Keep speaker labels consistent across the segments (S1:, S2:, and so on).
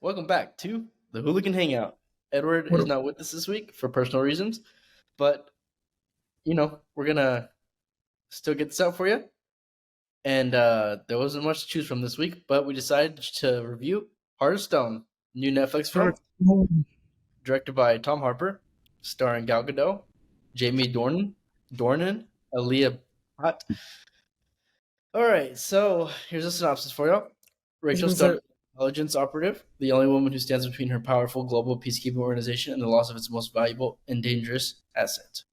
S1: Welcome back to the Hooligan Hangout. Edward
S2: What
S1: is
S2: a-
S1: not with us this week for personal reasons, but we're gonna still get this out for you. And there wasn't much to choose from this week, but we decided to review Heart of Stone, new Netflix film directed by Tom Harper, starring Gal Gadot, Jamie Dornan, Aaliyah Bhatt. All right, so here's a synopsis for you. Rachel
S2: gonna
S1: Stone
S2: say,
S1: is an intelligence operative, the only woman who stands between her powerful global peacekeeping organization and the loss of its most valuable and dangerous asset.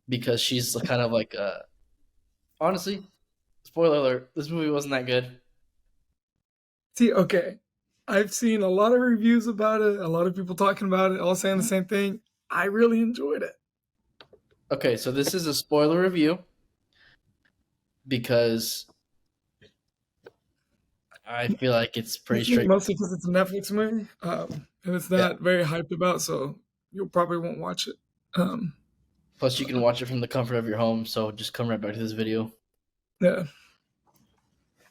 S1: Because she's kind of like, honestly, spoiler alert, this movie wasn't that good.
S2: see, okay. I've seen a lot of reviews about it, a lot of people talking about it, all saying the same thing. I really enjoyed it.
S1: Okay, so this is a spoiler review because I feel like it's
S2: I
S1: pretty
S2: think
S1: straight.
S2: mostly because it's a Netflix movie, and it's
S1: Yeah.
S2: not very hyped about, so you probably won't watch it.
S1: Plus, you can watch it from the comfort of your home, so just come right back to this video.
S2: Yeah.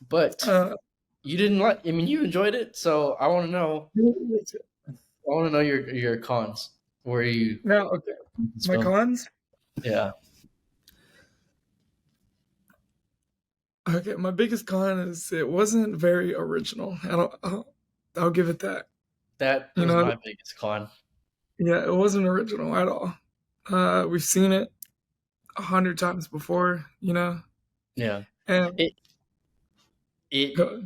S1: But
S2: Uh,
S1: you didn't like. I mean, you enjoyed it, so I want to know. I want to know your cons. Where you
S2: now, okay.
S1: this
S2: My
S1: film?
S2: cons.
S1: Yeah,
S2: Okay, my biggest con is it wasn't very original. I'll give it that.
S1: that
S2: You
S1: was
S2: know,
S1: my biggest con.
S2: yeah, it wasn't original at all. We've seen it 100 times before.
S1: Yeah,
S2: And
S1: it it
S2: go,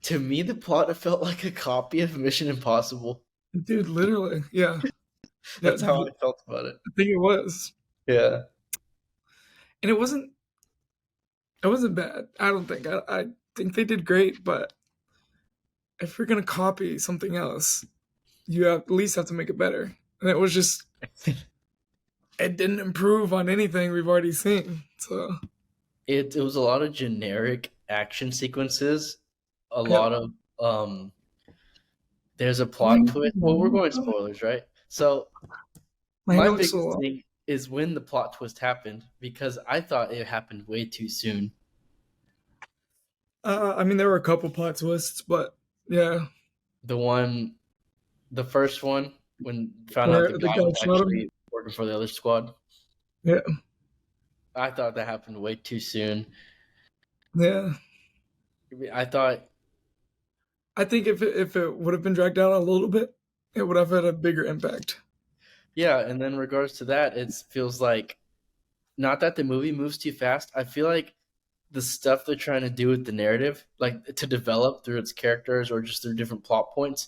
S1: to me the plot felt like a copy of Mission Impossible.
S2: dude, literally, yeah, yeah.
S1: That's how I felt about it.
S2: I think it was,
S1: Yeah,
S2: and it wasn't bad. I don't think. I think they did great, but if you're gonna copy something else, at least have to make it better. And it was just, it didn't improve on anything we've already seen. So
S1: it was a lot of generic action sequences, a
S2: yeah,
S1: lot of There's a plot twist. Well, we're going spoilers, right? So
S2: I
S1: my
S2: know it's
S1: biggest
S2: so.
S1: thing is when the plot twist happened because I thought it happened way too soon.
S2: I mean, there were a couple plot twists, but yeah,
S1: The one, the first one, when found out the
S2: where the
S1: guy
S2: guy
S1: was
S2: shot him.
S1: actually working for the other squad,
S2: Yeah,
S1: I thought that happened way too soon.
S2: yeah.
S1: I thought,
S2: I think if it would have been dragged out a little bit, it would have had a bigger impact.
S1: yeah, and then in regards to that, it feels like not that the movie moves too fast. I feel like the stuff they're trying to do with the narrative, like to develop through its characters or just through different plot points,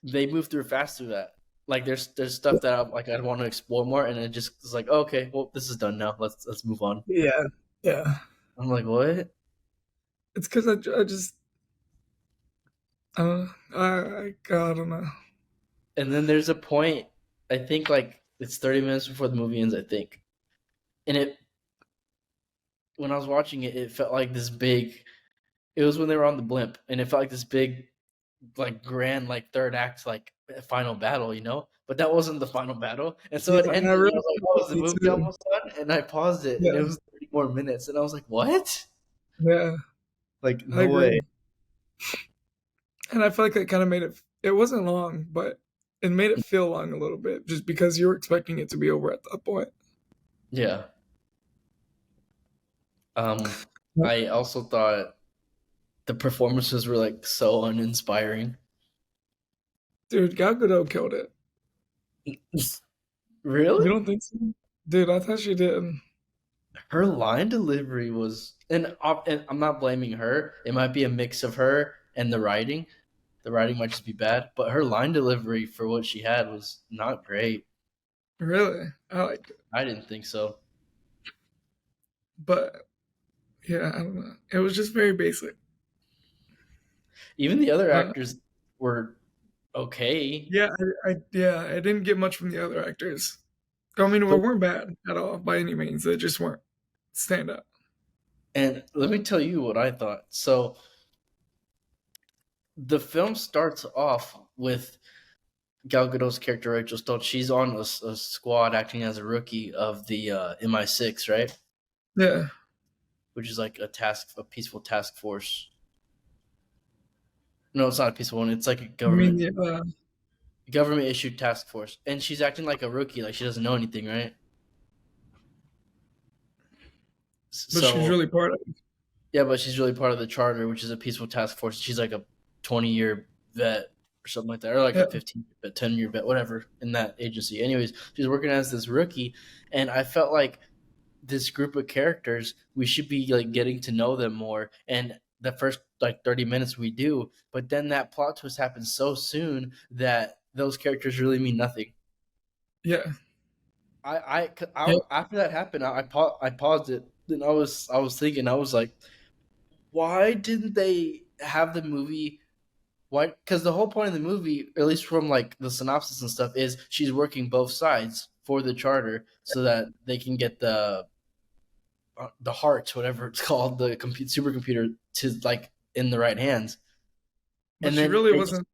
S1: they move through fast through that. Like there's stuff that I'd want to explore more, and it just is like, oh, okay, well this is done now. Let's move on.
S2: Yeah, yeah.
S1: I'm like, what?
S2: It's because I just I don't know.
S1: And then there's a point. I think like it's 30 minutes before the movie ends. I think, and it when I was watching it, it felt like this big. It was when they were on the blimp, and it felt like this big, like grand, like third act, like final battle, you know. But that wasn't the final battle, and so
S2: Yeah,
S1: it
S2: and
S1: ended.
S2: I
S1: And I
S2: really
S1: was like, "Oh, is the
S2: me
S1: movie
S2: too.
S1: almost done?" And I paused it, and it
S2: Yeah,
S1: was 30 more minutes, and I was like, "What?
S2: yeah.
S1: Like,
S2: I
S1: no way!"
S2: agree. And I feel like it kind of made it. It wasn't long, but it made it feel long a little bit, just because you were expecting it to be over at that point.
S1: Yeah. I also thought the performances were like so uninspiring.
S2: Dude, Gal Gadot killed it. You
S1: Really?
S2: don't think so? Dude, I thought she did.
S1: Her line delivery was, and I'm not blaming her. It might be a mix of her and the writing. The writing might just be bad, but her line delivery for what she had was not great.
S2: Really, I liked it.
S1: I didn't think so.
S2: But yeah, I don't know. It was just very basic.
S1: Even the other
S2: Uh,
S1: actors were okay,
S2: yeah, I didn't get much from the other actors. I mean, we
S1: but
S2: weren't bad at all by any means. They just weren't stand up.
S1: and let me tell you what I thought. So the film starts off with Gal Gadot's character Rachel Stone. She's on a squad acting as a rookie of the MI6, right?
S2: Yeah,
S1: Which is like a peaceful task force. No, it's not a peaceful one. It's like a
S2: I mean,
S1: government issued task force, and she's acting like a rookie, like she doesn't know anything, right?
S2: but she's
S1: So
S2: really part of it.
S1: yeah, but she's really part of the charter, which is a peaceful task force. She's like a 20-year vet or something like that, or like a
S2: Yeah,
S1: 15, but 10-year vet, whatever, in that agency. Anyways, she's working as this rookie, and I felt like this group of characters, we should be like getting to know them more. And the first like 30 minutes we do, but then that plot twist happens so soon that those characters really mean nothing.
S2: yeah,
S1: I after that happened, I paused it, and I was thinking, I was like, why didn't they have the movie? Why? Because the whole point of the movie, at least from like the synopsis and stuff, is she's working both sides for the charter so that they can get the heart, whatever it's called, the supercomputer, to like in the right hands.
S2: but
S1: And
S2: she
S1: then
S2: really wasn't.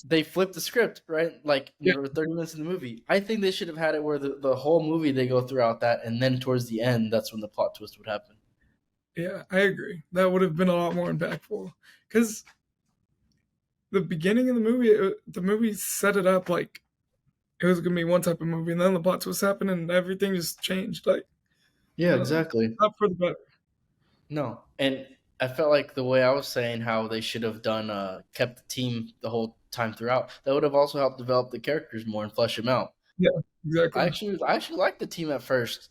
S1: they flip the script, right? Like
S2: Yeah,
S1: there were 30 minutes in the movie. I think they should have had it where the whole movie they go throughout that, and then towards the end, that's when the plot twist would happen.
S2: yeah, I agree. That would have been a lot more impactful because the beginning of the movie set it up like it was gonna be one type of movie, and then the plot twist happened, and everything just changed. Like,
S1: Yeah,
S2: uh,
S1: exactly.
S2: not for the better.
S1: No, and I felt like the way I was saying how they should have done kept the team the whole time throughout. That would have also helped develop the characters more and flesh them out.
S2: Yeah, exactly.
S1: I actually liked the team at first,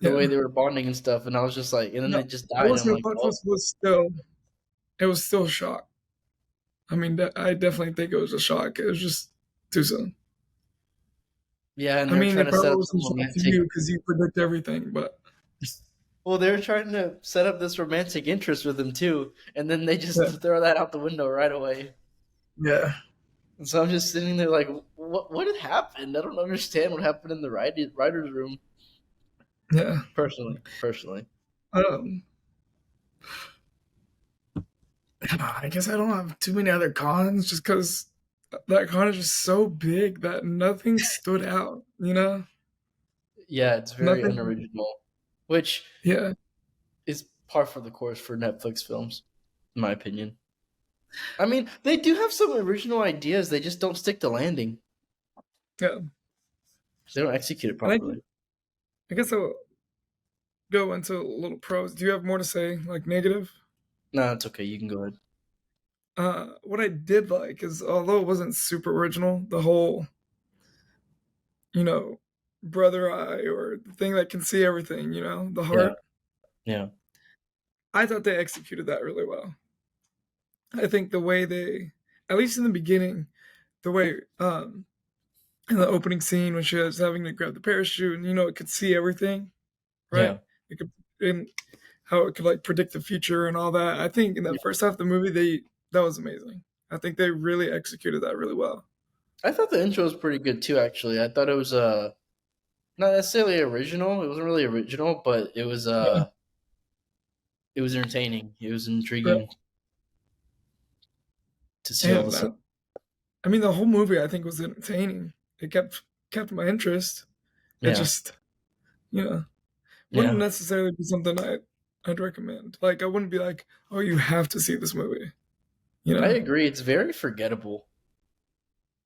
S1: the way
S2: Yeah.
S1: they were bonding and stuff, and I was just like, and then
S2: No,
S1: they just
S2: I
S1: died.
S2: would
S1: And I'm
S2: say the
S1: like,
S2: plot
S1: oh,
S2: twist was still it was still a shock. I mean, I definitely think it was a shock. It was just too soon.
S1: yeah, and
S2: I
S1: they were
S2: mean,
S1: trying
S2: it
S1: to set
S2: probably
S1: up
S2: wasn't
S1: some
S2: a shock to
S1: romantic.
S2: you because you predict everything, but
S1: Well, they were trying to set up this romantic interest with him too, and then they just
S2: yeah,
S1: throw that out the window right away.
S2: yeah,
S1: And so I'm just sitting there like, what had happened? I don't understand what happened in the writers' room.
S2: yeah.
S1: Personally,
S2: Um, I guess I don't have too many other cons, just because that con is just so big that nothing stood out. You know,
S1: yeah, it's very
S2: nothing.
S1: unoriginal, which
S2: Yeah,
S1: is par for the course for Netflix films, in my opinion. I mean, they do have some original ideas. They just don't stick to landing.
S2: yeah.
S1: They don't execute it
S2: And
S1: properly.
S2: I guess I'll go into a little pros. Do you have more to say, like negative?
S1: No, it's okay. You can go ahead.
S2: What I did like is, although it wasn't super original, the whole, you know, brother eye or the thing that can see everything, the
S1: Yeah,
S2: heart.
S1: yeah,
S2: I thought they executed that really well. I think the way they, at least in the beginning, the way in the opening scene when she was having to grab the parachute and it could see everything, right?
S1: yeah.
S2: It could and how it could like predict the future and all that. I think in
S1: Yeah.
S2: that first half of the movie, they that was amazing. I think they really executed that really well.
S1: I thought the intro was pretty good too. Actually, I thought it was not necessarily original. It wasn't really original, but
S2: Yeah,
S1: it was entertaining. It was
S2: right.
S1: intriguing to see all
S2: And
S1: this.
S2: I mean, the whole movie I think was entertaining. It kept my interest. It
S1: Yeah,
S2: just you know wouldn't
S1: yeah.
S2: necessarily be something I'd recommend. Like I wouldn't be like, oh, you have to see this movie. You
S1: I
S2: know?
S1: agree. It's very forgettable.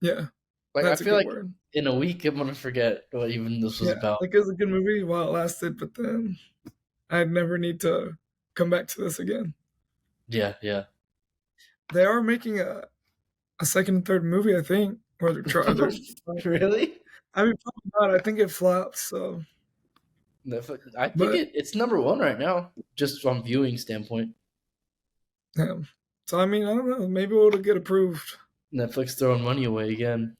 S2: Yeah,
S1: Like I
S2: that's a
S1: feel
S2: good
S1: like
S2: word.
S1: in a week I'm gonna forget what even this was
S2: Yeah,
S1: about.
S2: like it was a good movie while it lasted, but then I'd never need to come back to this again.
S1: Yeah, yeah.
S2: They are making a second and third movie, I think. Or they're
S1: Really?
S2: I mean, probably not. I think it flopped. So,
S1: I think
S2: but
S1: it's number one right now, just from viewing standpoint.
S2: yeah. So I mean, I don't know. Maybe it'll get approved.
S1: Netflix throwing money away again,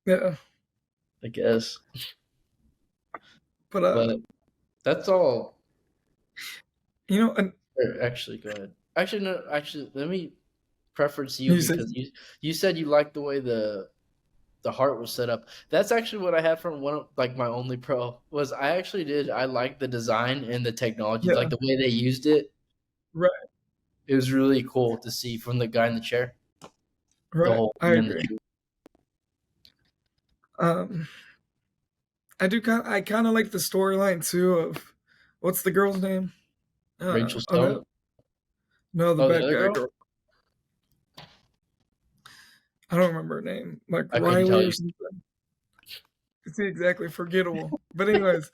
S2: Yeah,
S1: I guess.
S2: but
S1: But that's all.
S2: and
S1: Actually, go ahead. Actually, no. Actually, let me preference you
S2: you said
S1: because you said you liked the way the heart was set up. That's actually what I had from one of, like my only pro was I liked the design and the technology,
S2: yeah,
S1: like the way they used it.
S2: right,
S1: It was really cool to see from the guy in the chair, the
S2: right.
S1: whole
S2: I
S1: thing in the
S2: agree.
S1: tube.
S2: Um, I kind of like the storyline too of what's the girl's name?
S1: Rachel
S2: On
S1: Stone.
S2: the no, the
S1: Oh, the
S2: bad
S1: other
S2: guy
S1: girl.
S2: girl. I don't remember her name, like
S1: I couldn't
S2: Riley
S1: tell
S2: or
S1: you.
S2: something. See, exactly, forgettable. But anyways,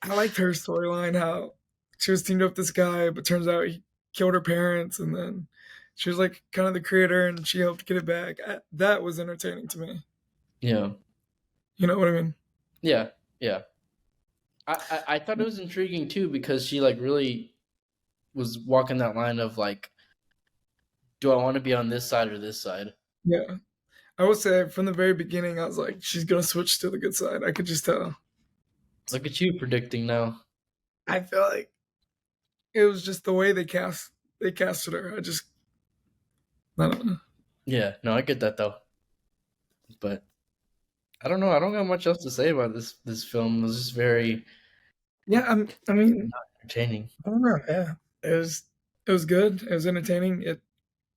S2: I liked her storyline. How she was teamed up with this guy, but turns out he killed her parents, and then she was like kind of the creator, and she helped get it back. That was entertaining to me.
S1: Yeah,
S2: You know what I mean?
S1: yeah, yeah. I thought it was intriguing too because she like really was walking that line of like, do I want to be on this side or this side?
S2: Yeah. I would say from the very beginning, I was like, she's gonna switch to the good side. I could just tell.
S1: Look at you predicting now.
S2: I feel like it was just the way they casted her. I don't know.
S1: Yeah, no, I get that though. But I don't know. I don't got much else to say about this film. It was just very
S2: Yeah, I mean,
S1: entertaining.
S2: I don't know. Yeah, it was good. It was entertaining.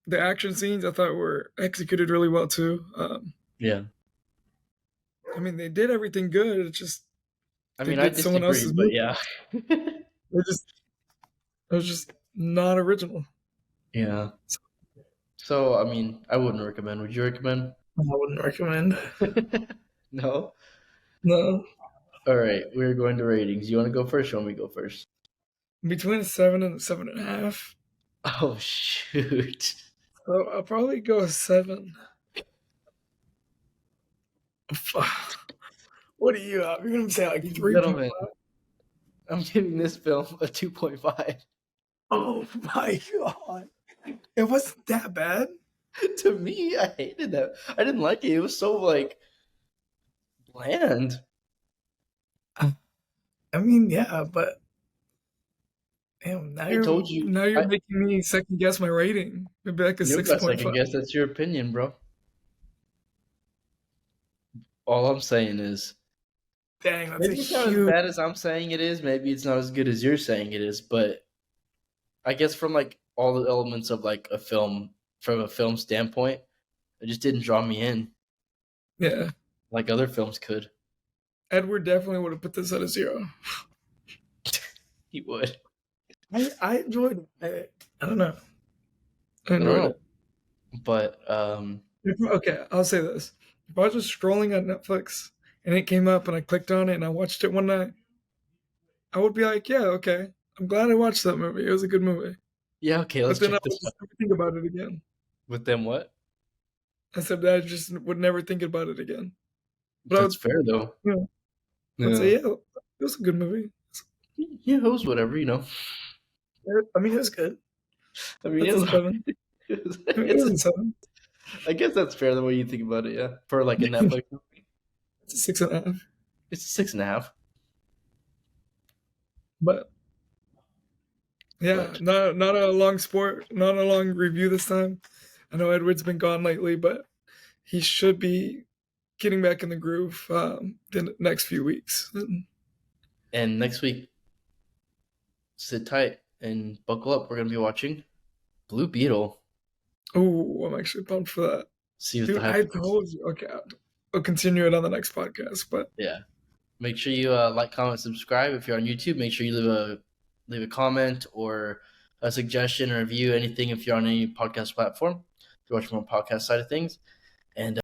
S2: The action scenes I thought were executed really well too.
S1: Yeah.
S2: I mean, they did everything good. It's just
S1: I
S2: they
S1: mean, I
S2: did someone
S1: disagree,
S2: else's
S1: but
S2: movie.
S1: yeah.
S2: They just it was just not original.
S1: Yeah. So, I mean, I wouldn't recommend. Would you recommend?
S2: I wouldn't recommend.
S1: No?
S2: No,
S1: All right, we're going to ratings. You want to go first or want me to go first?
S2: between a 7 and a 7.5.
S1: Oh, shoot.
S2: So I'll probably go a 7. What do you have? You're gonna say like 3.5?
S1: Gentlemen, I'm giving this film a 2.5.
S2: Oh my god. It wasn't that bad.
S1: To me, I hated that. I didn't like it. It was so, like, bland.
S2: I mean, yeah, but damn,
S1: I told you.
S2: now you're making me second guess my rating. Maybe like a
S1: You don't got second
S2: 6.5.
S1: guess. That's your opinion, bro. All I'm saying is,
S2: Dang, that's a
S1: maybe it's not as
S2: huge.
S1: bad as I'm saying it is. Maybe it's not as good as you're saying it is. But I guess from like all the elements of like a film, from a film standpoint, it just didn't draw me in
S2: Yeah,
S1: like other films could.
S2: Edward definitely would have put this at a 0.
S1: He would.
S2: I enjoyed it. I don't know. I
S1: I don't
S2: enjoyed
S1: know.
S2: it.
S1: But
S2: Okay, I'll say this. If I was just scrolling on Netflix and it came up and I clicked on it and I watched it one night, I would be like, yeah, okay. I'm glad I watched that movie. It was a good movie.
S1: yeah, okay,
S2: But
S1: let's
S2: then I
S1: check
S2: would
S1: this out.
S2: just never think about it again.
S1: With them, what?
S2: I said that I just would never think about it again. But I would,
S1: That's fair though.
S2: you know, I'd
S1: Yeah,
S2: say, yeah, it was a good movie.
S1: yeah, it was whatever, you know.
S2: I mean, it was good.
S1: I mean,
S2: That's a 7. I mean, it was a 7.
S1: I guess that's fair the way you think about it. Yeah, for like a Netflix movie,
S2: It's a 6.5.
S1: it's a 6.5.
S2: But yeah,
S1: But
S2: not a long not a long review this time. I know Edward's been gone lately, but he should be getting back in the groove the next few weeks.
S1: and next week, sit tight and buckle up. We're gonna be watching Blue Beetle.
S2: Oh, I'm actually pumped for that.
S1: See what the
S2: Dude,
S1: hype
S2: I
S1: is.
S2: told you. Okay, I'll continue it on the next podcast. But
S1: Yeah. Make sure you like, comment, subscribe. If you're on YouTube, make sure you leave a comment or a suggestion or review, anything if you're on any podcast platform. If you're watching from a podcast side of things. And